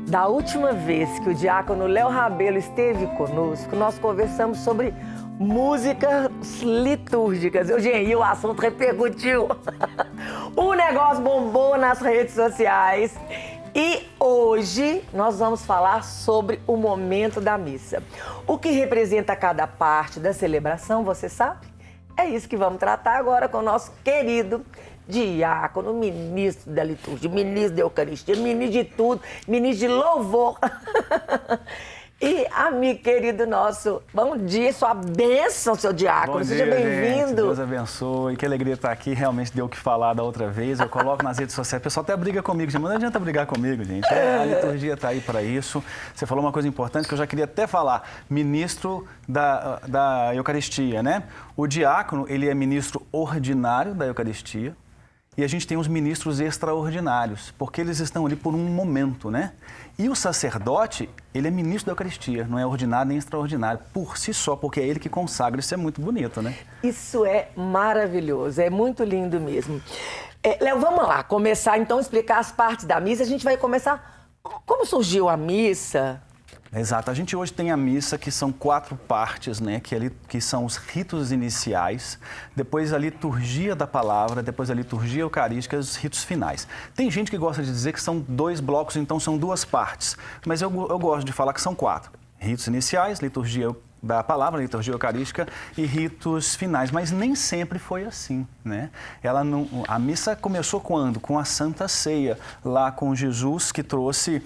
Da última vez que o diácono Léo Rabelo esteve conosco, nós conversamos sobre músicas litúrgicas. E o assunto repercutiu. O negócio bombou nas redes sociais. E hoje nós vamos falar sobre o momento da missa. O que representa cada parte da celebração, você sabe? É isso que vamos tratar agora com o nosso querido diácono, ministro da liturgia, ministro da Eucaristia, ministro de tudo, ministro de louvor. E amigo querido nosso, bom dia, sua bênção, seu diácono, seja bem-vindo. Deus abençoe, que alegria estar aqui, realmente deu o que falar da outra vez, eu coloco nas redes sociais, o pessoal até briga comigo, mas não adianta brigar comigo, gente, a liturgia está aí para isso. Você falou uma coisa importante que eu já queria até falar, ministro da Eucaristia, né? O diácono, ele é ministro ordinário da Eucaristia, e a gente tem os ministros extraordinários, porque eles estão ali por um momento, né? E o sacerdote, ele é ministro da Eucaristia, não é ordinário nem extraordinário, por si só, porque é ele que consagra, isso é muito bonito, né? Isso é maravilhoso, é muito lindo mesmo. Léo, vamos lá, começar então a explicar as partes da missa. A gente vai começar, como surgiu a missa? Exato. A gente hoje tem a missa, que são 4 partes, né? Que são os ritos iniciais, depois a liturgia da palavra, depois a liturgia eucarística e os ritos finais. Tem gente que gosta de dizer que são 2 blocos, então são 2 partes, mas eu gosto de falar que são 4. Ritos iniciais, liturgia da palavra, liturgia eucarística e ritos finais, mas nem sempre foi assim, né? A missa começou quando? Com a Santa Ceia, lá com Jesus que trouxe,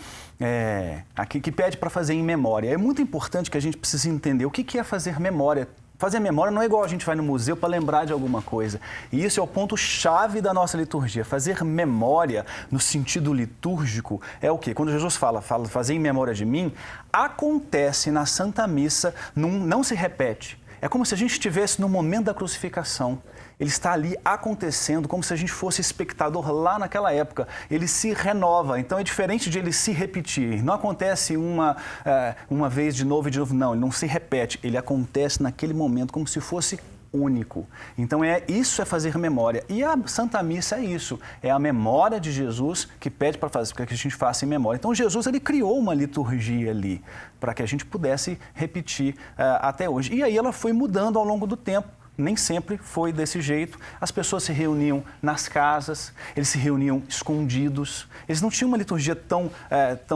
aqui que pede para fazer em memória. É muito importante que a gente precise entender o que é fazer memória. Fazer memória não é igual a gente vai no museu para lembrar de alguma coisa. E isso é o ponto-chave da nossa liturgia. Fazer memória, no sentido litúrgico, é o quê? Quando Jesus fala fazer em memória de mim, acontece na Santa Missa, não se repete. É como se a gente estivesse no momento da crucificação. Ele está ali acontecendo como se a gente fosse espectador lá naquela época. Ele se renova, então é diferente de ele se repetir. Não acontece uma vez de novo e de novo, não, ele não se repete. Ele acontece naquele momento como se fosse único. Então isso é fazer memória. E a Santa Missa é isso, é a memória de Jesus que pede para que a gente faça em memória. Então Jesus, ele criou uma liturgia ali para que a gente pudesse repetir até hoje. E aí ela foi mudando ao longo do tempo. Nem sempre foi desse jeito. As pessoas se reuniam nas casas, eles se reuniam escondidos. Eles não tinham uma liturgia tão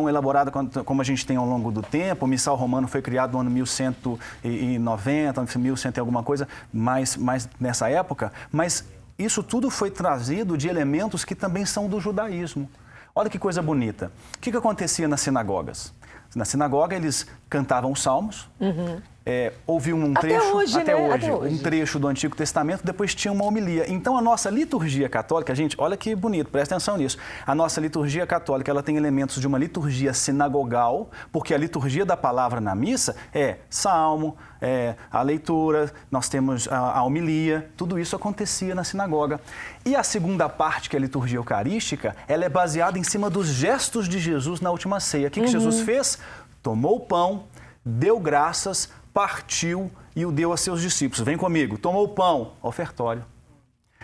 elaborada como a gente tem ao longo do tempo. O Missal Romano foi criado no ano 1190, 1100 e alguma coisa, mais nessa época. Mas isso tudo foi trazido de elementos que também são do judaísmo. Olha que coisa bonita. O que acontecia nas sinagogas? Na sinagoga eles cantavam os salmos, ouviam um trecho, até hoje, um trecho do Antigo Testamento, depois tinha uma homilia. Então a nossa liturgia católica, gente, olha que bonito, presta atenção nisso. A nossa liturgia católica, ela tem elementos de uma liturgia sinagogal, porque a liturgia da palavra na missa é salmo, a leitura, nós temos a homilia, tudo isso acontecia na sinagoga. E a segunda parte, que é a liturgia eucarística, ela é baseada em cima dos gestos de Jesus na última ceia. O que Jesus fez? Tomou o pão, deu graças, partiu e o deu a seus discípulos. Vem comigo. Tomou o pão, ofertório.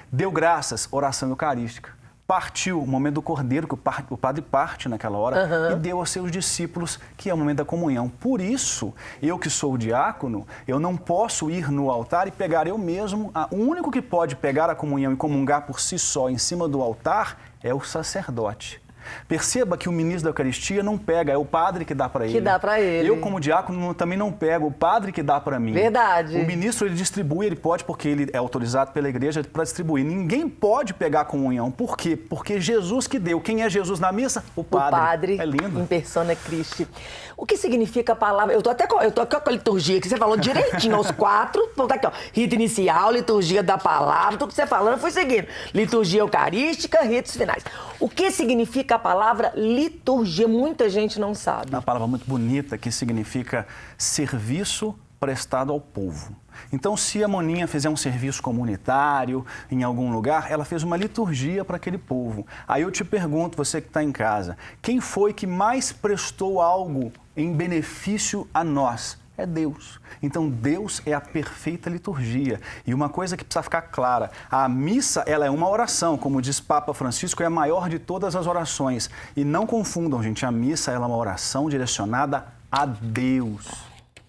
Deu graças, oração eucarística. Partiu, o momento do cordeiro, que o padre parte naquela hora, e deu aos seus discípulos, que é o momento da comunhão. Por isso, eu que sou o diácono, eu não posso ir no altar e pegar eu mesmo. O único que pode pegar a comunhão e comungar por si só em cima do altar é o sacerdote. Perceba que o ministro da Eucaristia não pega, é o padre que dá para ele. Que dá para ele. Eu, como diácono, também não pego, o padre que dá para mim. Verdade. O ministro, ele distribui, ele pode, porque ele é autorizado pela igreja para distribuir. Ninguém pode pegar a comunhão. Por quê? Porque Jesus que deu. Quem é Jesus na missa? O padre. O padre. É lindo. Em persona Christi. O que significa a palavra? Eu tô aqui com a liturgia, que você falou direitinho, aos 4. Tá aqui, ó. Rito inicial, liturgia da palavra, tudo que você falando foi seguindo. Liturgia eucarística, ritos finais. O que significa a palavra liturgia? Muita gente não sabe. Uma palavra muito bonita que significa serviço prestado ao povo. Então, se a Moninha fizer um serviço comunitário em algum lugar, ela fez uma liturgia para aquele povo. Aí eu te pergunto, você que está em casa, quem foi que mais prestou algo em benefício a nós? é Deus. Então, Deus é a perfeita liturgia. E uma coisa que precisa ficar clara, a missa, ela é uma oração, como diz Papa Francisco, é a maior de todas as orações. E não confundam, gente, a missa ela é uma oração direcionada a Deus.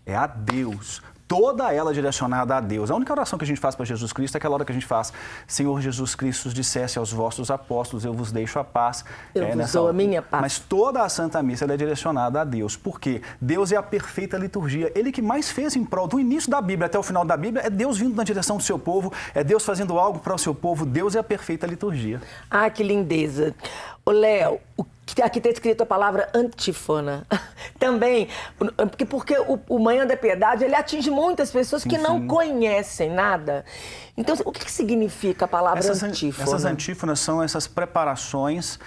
É a Deus. Toda ela direcionada a Deus. A única oração que a gente faz para Jesus Cristo é aquela hora que a gente faz: Senhor Jesus Cristo, dissesse aos vossos apóstolos, eu vos deixo a paz. Eu vos dou a minha paz. Mas toda a Santa Missa ela é direcionada a Deus. Por quê? Deus é a perfeita liturgia. Ele que mais fez em prol, do início da Bíblia até o final da Bíblia, é Deus vindo na direção do seu povo, é Deus fazendo algo para o seu povo. Deus é a perfeita liturgia. Ah, que lindeza. Ô, Léo, aqui está escrito a palavra antífona. Também, porque o Manhã da Piedade, ele atinge muitas pessoas que não conhecem nada. Então, o que significa a palavra antífona? Essas antífonas são essas preparações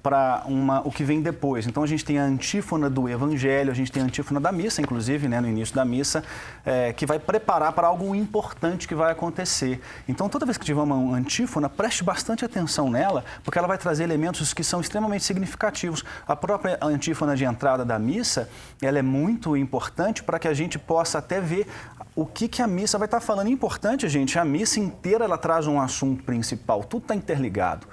para o que vem depois. Então, a gente tem a antífona do Evangelho, a gente tem a antífona da missa, inclusive, né, no início da missa, que vai preparar para algo importante que vai acontecer. Então, toda vez que tiver uma antífona, preste bastante atenção nela, porque ela vai trazer elementos que são extremamente significativos. A própria antífona de entrada da missa, ela é muito importante para que a gente possa até ver o que a missa vai estar falando. É importante, gente, a missa inteira ela traz um assunto principal, tudo está interligado.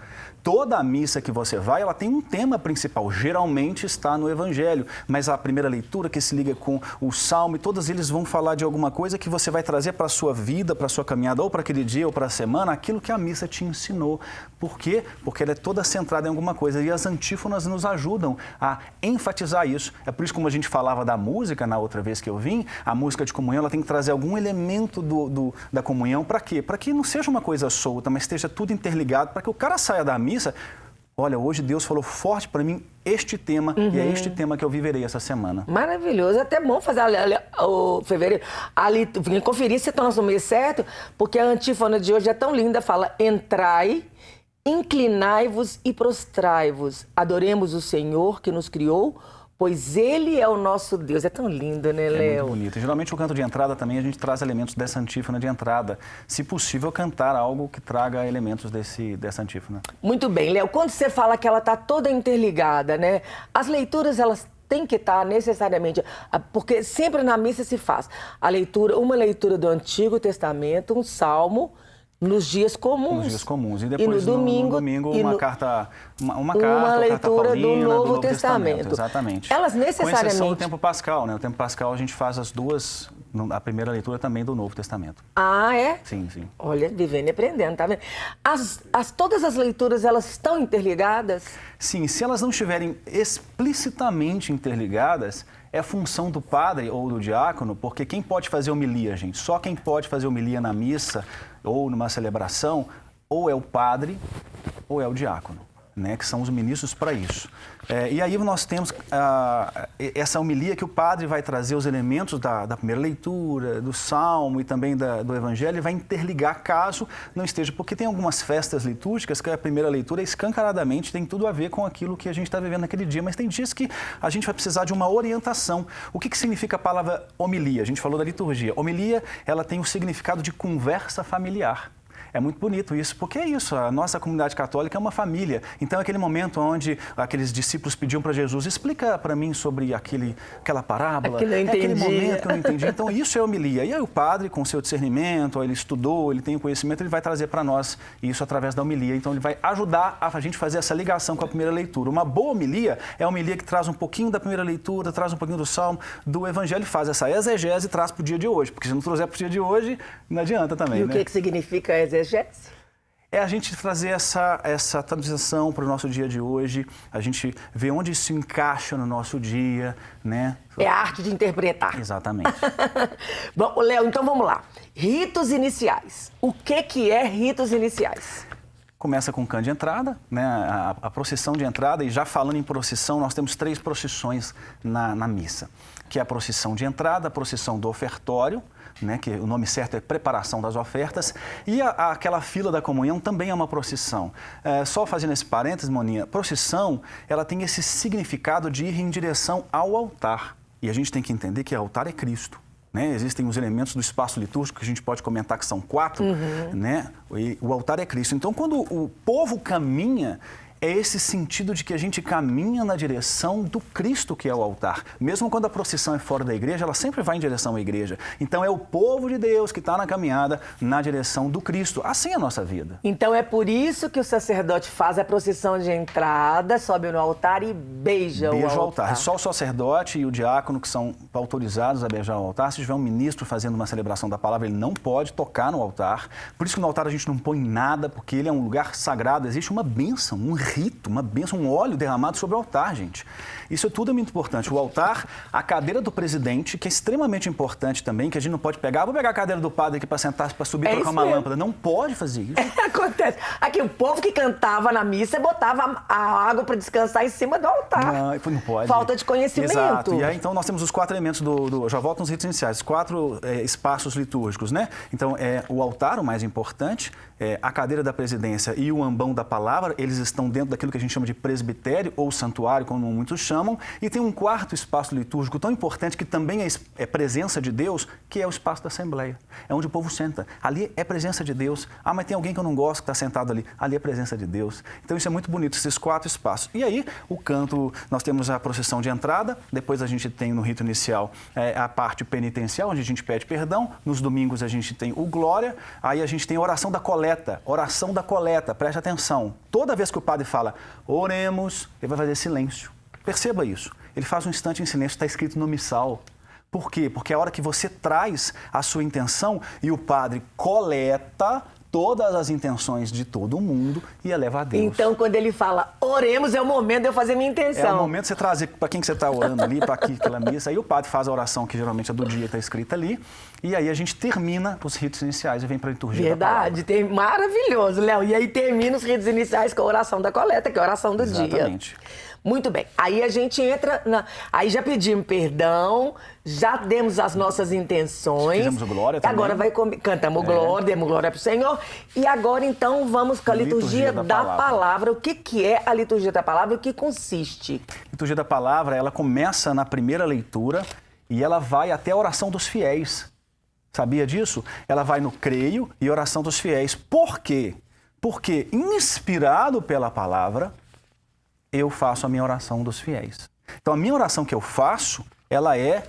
Toda a missa que você vai, ela tem um tema principal, geralmente está no Evangelho, mas a primeira leitura que se liga com o Salmo, e todos eles vão falar de alguma coisa que você vai trazer para a sua vida, para a sua caminhada, ou para aquele dia, ou para a semana, aquilo que a missa te ensinou. Por quê? Porque ela é toda centrada em alguma coisa, e as antífonas nos ajudam a enfatizar isso. É por isso, como a gente falava da música na outra vez que eu vim, a música de comunhão, ela tem que trazer algum elemento da comunhão. Para quê? Para que não seja uma coisa solta, mas esteja tudo interligado, para que o cara saia da missa: olha, hoje Deus falou forte para mim este tema, e é este tema que eu viverei essa semana. Maravilhoso, é até bom fazer o fevereiro, conferir se está no mês certo, porque a antífona de hoje é tão linda, fala: entrai, inclinai-vos e prostrai-vos, adoremos o Senhor que nos criou, pois Ele é o nosso Deus. É tão lindo, né, Léo? É muito bonito. Geralmente, o canto de entrada também, a gente traz elementos dessa antífona de entrada. Se possível, cantar algo que traga elementos dessa antífona. Muito bem, Léo. Quando você fala que ela está toda interligada, né? As leituras, elas têm que estar necessariamente... Porque sempre na missa se faz uma leitura do Antigo Testamento, um salmo, nos dias comuns. Nos dias comuns. E depois, no domingo, uma leitura paulina, do Novo Testamento. Exatamente. Elas necessariamente... Com exceção do tempo pascal, né? O tempo pascal a gente faz as duas, a primeira leitura também do Novo Testamento. Ah, é? Sim, sim. Olha, vivendo e aprendendo, tá vendo? Todas as leituras, elas estão interligadas? Sim, se elas não estiverem explicitamente interligadas, é função do padre ou do diácono, porque quem pode fazer homilia, gente? Só quem pode fazer homilia na missa ou numa celebração, ou é o padre ou é o diácono, né? Que são os ministros para isso. E aí nós temos essa homilia que o padre vai trazer os elementos da primeira leitura, do Salmo e também do Evangelho, e vai interligar caso não esteja, porque tem algumas festas litúrgicas que a primeira leitura escancaradamente tem tudo a ver com aquilo que a gente está vivendo naquele dia, mas tem dias que a gente vai precisar de uma orientação. O que significa a palavra homilia? A gente falou da liturgia. Homilia, ela tem o significado de conversa familiar. É muito bonito isso, porque é isso, a nossa comunidade católica é uma família. Então, aquele momento onde aqueles discípulos pediam para Jesus: explica para mim sobre aquela parábola. Aquele momento que eu não entendi. Então, isso é homilia. E aí o padre, com o seu discernimento, ele estudou, ele tem o conhecimento, ele vai trazer para nós isso através da homilia. Então, ele vai ajudar a gente fazer essa ligação com a primeira leitura. Uma boa homilia é a homilia que traz um pouquinho da primeira leitura, traz um pouquinho do Salmo, do Evangelho, faz essa exegese e traz para o dia de hoje. Porque se não trouxer para o dia de hoje, não adianta também, né? E o que significa a exegese? É a gente trazer essa transição para o nosso dia de hoje, a gente ver onde isso se encaixa no nosso dia, né? É a arte de interpretar. Exatamente. Bom, Léo, então vamos lá. Ritos iniciais. O que é ritos iniciais? Começa com o canto de entrada, né? A procissão de entrada, e já falando em procissão, nós temos 3 procissões na missa, que é a procissão de entrada, a procissão do ofertório, né, que o nome certo é preparação das ofertas, e aquela fila da comunhão também é uma procissão. Só fazendo esse parênteses, Moninha, procissão, ela tem esse significado de ir em direção ao altar. E a gente tem que entender que o altar é Cristo. Né? Existem os elementos do espaço litúrgico que a gente pode comentar que são 4, né? E o altar é Cristo. Então, quando o povo caminha, é esse sentido de que a gente caminha na direção do Cristo que é o altar. Mesmo quando a procissão é fora da igreja, ela sempre vai em direção à igreja. Então é o povo de Deus que está na caminhada na direção do Cristo. Assim é a nossa vida. Então é por isso que o sacerdote faz a procissão de entrada, sobe no altar e beija o altar. É só o sacerdote e o diácono que são autorizados a beijar o altar. Se tiver um ministro fazendo uma celebração da palavra, ele não pode tocar no altar. Por isso que no altar a gente não põe nada, porque ele é um lugar sagrado. Existe uma bênção, um rito, uma bênção, um óleo derramado sobre o altar, gente. Isso tudo é muito importante. O altar, a cadeira do presidente, que é extremamente importante também, que a gente não pode pegar. Vou pegar a cadeira do padre aqui para sentar, para subir e trocar uma lâmpada. Não pode fazer isso. Acontece. Aqui o povo que cantava na missa botava a água para descansar em cima do altar. Não pode. Falta de conhecimento. Exato. E aí, então, nós temos os 4 elementos já volto nos ritos iniciais, 4 espaços litúrgicos, né? Então, o altar, o mais importante, a cadeira da presidência e o ambão da palavra, eles estão dentro daquilo que a gente chama de presbitério ou santuário, como muitos chamam, e tem um 4º espaço litúrgico tão importante que também é presença de Deus, que é o espaço da Assembleia. É onde o povo senta. Ali é presença de Deus. Ah, mas tem alguém que eu não gosto que está sentado ali. Ali é presença de Deus. Então isso é muito bonito, esses 4 espaços. E aí, o canto, nós temos a procissão de entrada, depois a gente tem no rito inicial a parte penitencial, onde a gente pede perdão, nos domingos a gente tem o glória, aí a gente tem a oração da coleta, preste atenção. Toda vez que o padre fala, oremos, ele vai fazer silêncio. Perceba isso. Ele faz um instante em silêncio, está escrito no missal. Por quê? Porque é a hora que você traz a sua intenção e o padre coleta todas as intenções de todo mundo e eleva a Deus. Então, quando ele fala, oremos, é o momento de eu fazer minha intenção. É o momento de você trazer para quem que você está orando ali, para aquela missa. Aí o padre faz a oração, que geralmente é do dia, está escrita ali. E aí a gente termina os ritos iniciais e vem para a liturgia da palavra. Verdade, maravilhoso, Léo. E aí termina os ritos iniciais com a oração da coleta, que é a oração do dia. Exatamente. Muito bem. Aí a gente entra Aí já pedimos perdão, já demos as nossas intenções. Fizemos o glória também. Agora cantamos glória, demos glória pro Senhor. E agora, então, vamos com a liturgia da palavra. O que é a liturgia da palavra e o que consiste? A liturgia da palavra, ela começa na primeira leitura e ela vai até a oração dos fiéis. Sabia disso? Ela vai no creio e oração dos fiéis. Por quê? Porque, inspirado pela palavra, eu faço a minha oração dos fiéis. Então, a minha oração que eu faço, ela é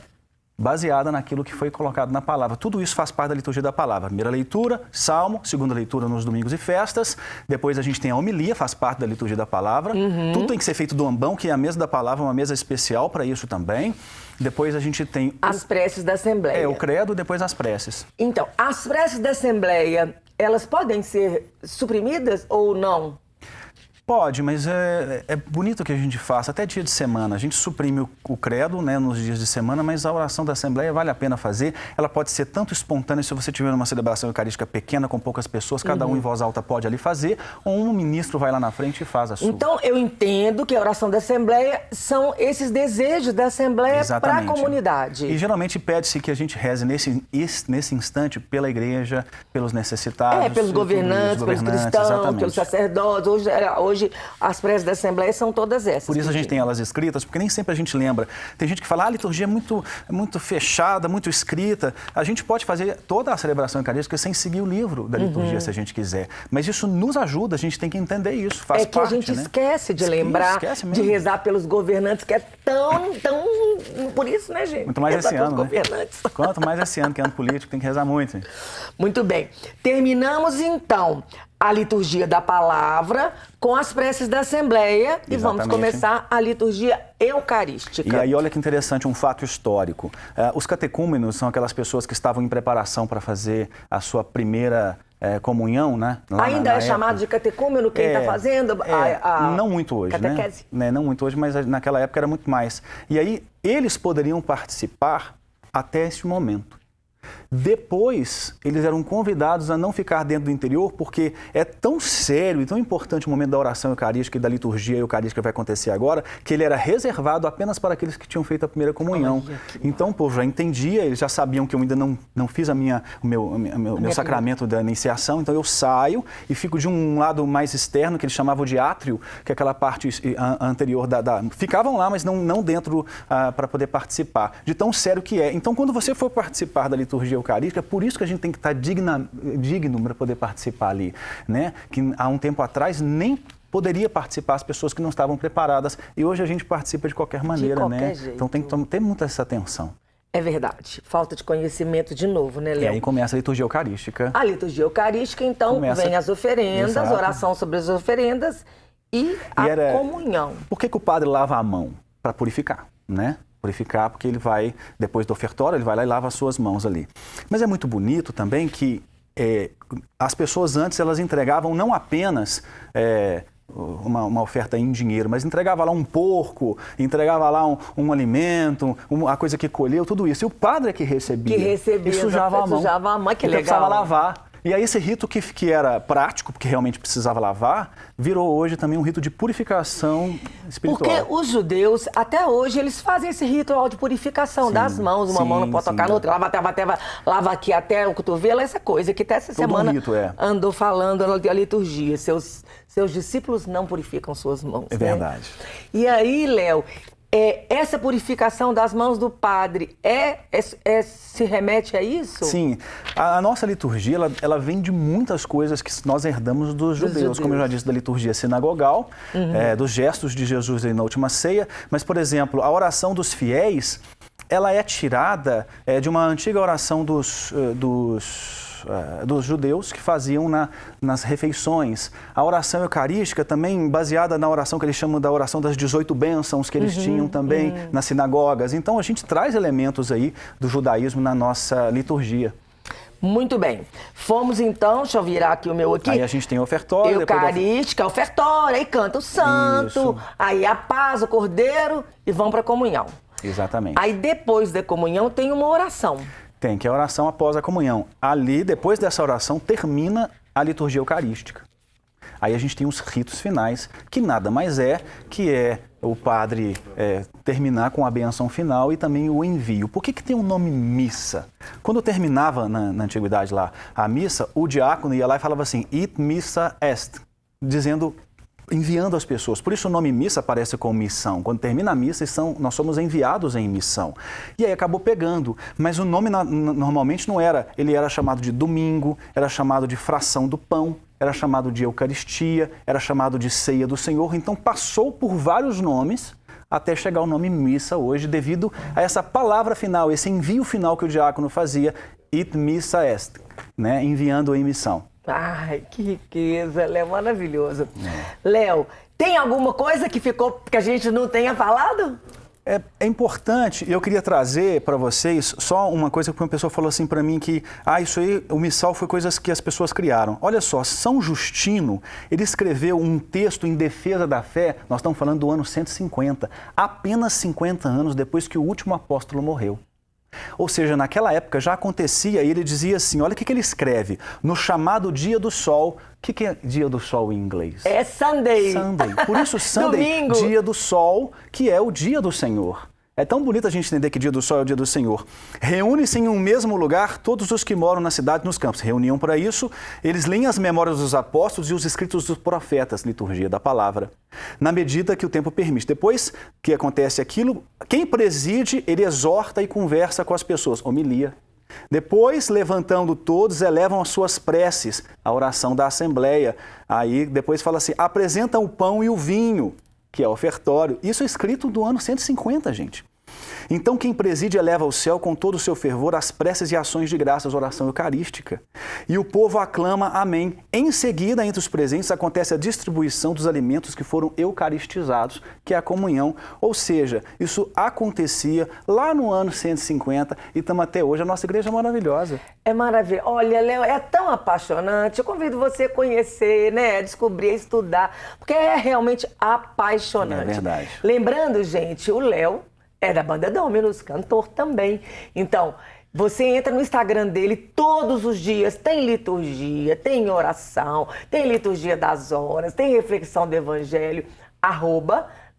baseada naquilo que foi colocado na palavra. Tudo isso faz parte da liturgia da palavra. Primeira leitura, salmo, segunda leitura nos domingos e festas, depois a gente tem a homilia, faz parte da liturgia da palavra. Tudo tem que ser feito do ambão, que é a mesa da palavra, uma mesa especial para isso também. Depois a gente tem... As preces da Assembleia. O credo, depois as preces. Então, as preces da Assembleia, elas podem ser suprimidas ou não? Pode, mas é bonito que a gente faça, até dia de semana. A gente suprime o credo, né, nos dias de semana, mas a oração da Assembleia vale a pena fazer. Ela pode ser tanto espontânea, se você tiver uma celebração eucarística pequena, com poucas pessoas, cada um em voz alta pode ali fazer, ou um ministro vai lá na frente e faz a sua. Então, eu entendo que a oração da Assembleia são esses desejos da Assembleia para a comunidade. E geralmente pede-se que a gente reze nesse instante pela igreja, pelos necessitados. Pelos governantes, pelos cristãos, exatamente. Pelos sacerdotes. Hoje as preces da Assembleia são todas essas. Por isso a gente tem elas escritas, porque nem sempre a gente lembra. Tem gente que fala, a liturgia é muito fechada, muito escrita. A gente pode fazer toda a celebração eucarística sem seguir o livro da liturgia, se a gente quiser. Mas isso nos ajuda, a gente tem que entender isso, faz parte, que a gente esquece de lembrar, de rezar pelos governantes, que é tão... Por isso, né, gente? Muito mais esse ano, né? Quanto mais esse ano, que é ano político, tem que rezar muito. Hein? Muito bem. Terminamos, então, a liturgia da palavra com as preces da Assembleia. E vamos começar a liturgia eucarística. E aí, olha que interessante, um fato histórico. Os catecúmenos são aquelas pessoas que estavam em preparação para fazer a sua primeira comunhão, né? Ainda é chamado de catecúmeno quem está fazendo não muito hoje, catequese. Né? Não muito hoje, mas naquela época era muito mais. E aí, eles poderiam participar até esse momento. Depois, eles eram convidados a não ficar dentro do interior, porque é tão sério e tão importante o momento da oração eucarística e da liturgia eucarística que vai acontecer agora, que ele era reservado apenas para aqueles que tinham feito a primeira comunhão. Então, o povo já entendia, eles já sabiam que eu ainda não fiz o meu sacramento da iniciação, então eu saio e fico de um lado mais externo, que eles chamavam de átrio, que é aquela parte anterior ficavam lá, mas não dentro para poder participar. De tão sério que é. Então, quando você for participar da liturgia eucarística, é por isso que a gente tem que estar digno para poder participar ali, né? Que há um tempo atrás nem poderia participar as pessoas que não estavam preparadas. E hoje a gente participa de qualquer maneira, qualquer né? jeito. Então tem que ter muita essa atenção. É verdade. Falta de conhecimento de novo, né, E Léo? aí começa a liturgia eucarística. A liturgia eucarística, então, vem as oferendas, Exato. oração sobre as oferendas e a comunhão. Por que o padre lava a mão? Para purificar, né? Purificar porque ele vai, depois do ofertório, ele vai lá e lava as suas mãos ali. Mas é muito bonito também que as pessoas antes, elas entregavam não apenas uma oferta em dinheiro, mas entregava lá um porco, entregava lá um alimento, a coisa que colheu, tudo isso. E o padre é que recebia. E sujava a mão. Sujava a mão, que Ele legal. precisava lavar. E aí esse rito que era prático, porque realmente precisava lavar, virou hoje também um rito de purificação espiritual. Porque os judeus, até hoje, eles fazem esse ritual de purificação das mãos. Uma mão não pode tocar na outra, lava aqui até o cotovelo, essa coisa que até essa semana andou falando a liturgia. Seus discípulos não purificam suas mãos. É verdade. E aí, Léo, essa purificação das mãos do padre se remete a isso? Sim. A nossa liturgia, ela vem de muitas coisas que nós herdamos dos judeus. Como eu já disse, da liturgia sinagogal, dos gestos de Jesus na última ceia. Mas, por exemplo, a oração dos fiéis, ela é tirada de uma antiga oração dos judeus que faziam nas refeições. A oração eucarística também baseada na oração que eles chamam da oração das 18 bênçãos que eles tinham também nas sinagogas. Então a gente traz elementos aí do judaísmo na nossa liturgia. Muito bem. Fomos então, deixa eu virar aqui o meu aqui. Aí a gente tem o ofertório. Eucarística, ofertório, aí canta o santo, isso. Aí a paz, o cordeiro e vão para a comunhão. Exatamente. Aí depois da comunhão tem uma oração. Tem, que é a oração após a comunhão. Ali, depois dessa oração, termina a liturgia eucarística. Aí a gente tem os ritos finais, que nada mais que o padre terminar com a bênção final e também o envio. Por que tem o nome missa? Quando terminava na antiguidade lá a missa, o diácono ia lá e falava assim, it missa est, enviando as pessoas. Por isso o nome missa aparece com missão. Quando termina a missa, nós somos enviados em missão. E aí acabou pegando. Mas o nome normalmente não era. Ele era chamado de domingo, era chamado de fração do pão, era chamado de eucaristia, era chamado de ceia do Senhor. Então passou por vários nomes até chegar o nome missa hoje, devido a essa palavra final, esse envio final que o diácono fazia, it missa est, né? Enviando em missão. Ai, que riqueza, Léo, maravilhoso. Léo, tem alguma coisa que a gente não tenha falado? É importante, eu queria trazer para vocês só uma coisa que uma pessoa falou assim para mim que, isso aí, o missal foi coisas que as pessoas criaram. Olha só, São Justino, ele escreveu um texto em defesa da fé, nós estamos falando do ano 150, apenas 50 anos depois que o último apóstolo morreu. Ou seja, naquela época já acontecia e ele dizia assim, olha o que ele escreve, no chamado dia do sol. O que é dia do sol em inglês? É Sunday. Sunday. Por isso Sunday, Domingo. Dia do sol, que é o dia do Senhor. É tão bonito a gente entender que dia do sol é o dia do Senhor. Reúne-se em um mesmo lugar todos os que moram na cidade e nos campos. Reuniam para isso, eles leem as memórias dos apóstolos e os escritos dos profetas, liturgia da palavra, na medida que o tempo permite. Depois que acontece aquilo, quem preside, ele exorta e conversa com as pessoas, homilia. Depois, levantando todos, elevam as suas preces, a oração da assembleia. Aí depois fala assim, apresentam o pão e o vinho, que é ofertório. Isso é escrito do ano 150, gente. Então, quem preside eleva ao céu com todo o seu fervor as preces e ações de graças, oração eucarística. E o povo aclama amém. Em seguida, entre os presentes, acontece a distribuição dos alimentos que foram eucaristizados, que é a comunhão. Ou seja, isso acontecia lá no ano 150 e estamos até hoje. A nossa igreja é maravilhosa. É maravilhoso. Olha, Léo, é tão apaixonante. Eu convido você a conhecer, né? Estudar, estudar, porque é realmente apaixonante. É verdade. Lembrando, gente, o Léo é da banda Dominus, cantor também. Então, você entra no Instagram dele todos os dias, tem liturgia, tem oração, tem liturgia das horas, tem reflexão do evangelho,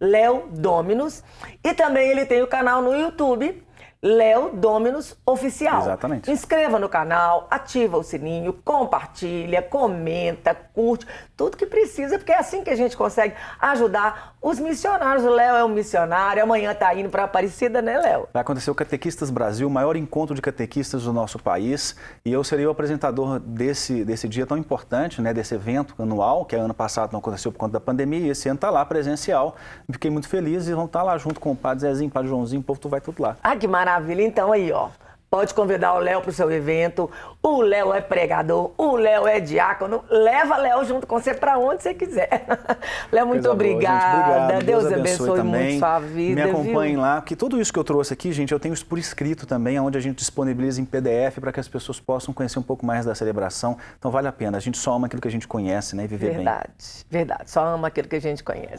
@Léo Dominus. E também ele tem o canal no YouTube, Léo Dominus Oficial. Exatamente. Inscreva no canal, ativa o sininho, compartilha, comenta, curte, tudo que precisa, porque é assim que a gente consegue ajudar os missionários. O Léo é um missionário, amanhã tá indo para Aparecida, né, Léo? Vai acontecer o Catequistas Brasil, o maior encontro de catequistas do nosso país, e eu serei o apresentador desse dia tão importante, né, desse evento anual, que ano passado não aconteceu por conta da pandemia, e esse ano está lá presencial. Fiquei muito feliz e vão estar lá junto com o Padre Zezinho, o Padre Joãozinho, o povo tu vai tudo lá. Ah, que maravilha! Então aí, ó, pode convidar o Léo para o seu evento. O Léo é pregador, o Léo é diácono. Leva Léo junto com você para onde você quiser. Léo, muito obrigada. Obrigado. Deus abençoe muito sua vida. Me acompanhem lá, porque tudo isso que eu trouxe aqui, gente, eu tenho isso por escrito também, onde a gente disponibiliza em PDF para que as pessoas possam conhecer um pouco mais da celebração. Então vale a pena. A gente só ama aquilo que a gente conhece, né, e viver bem. Verdade. Só ama aquilo que a gente conhece.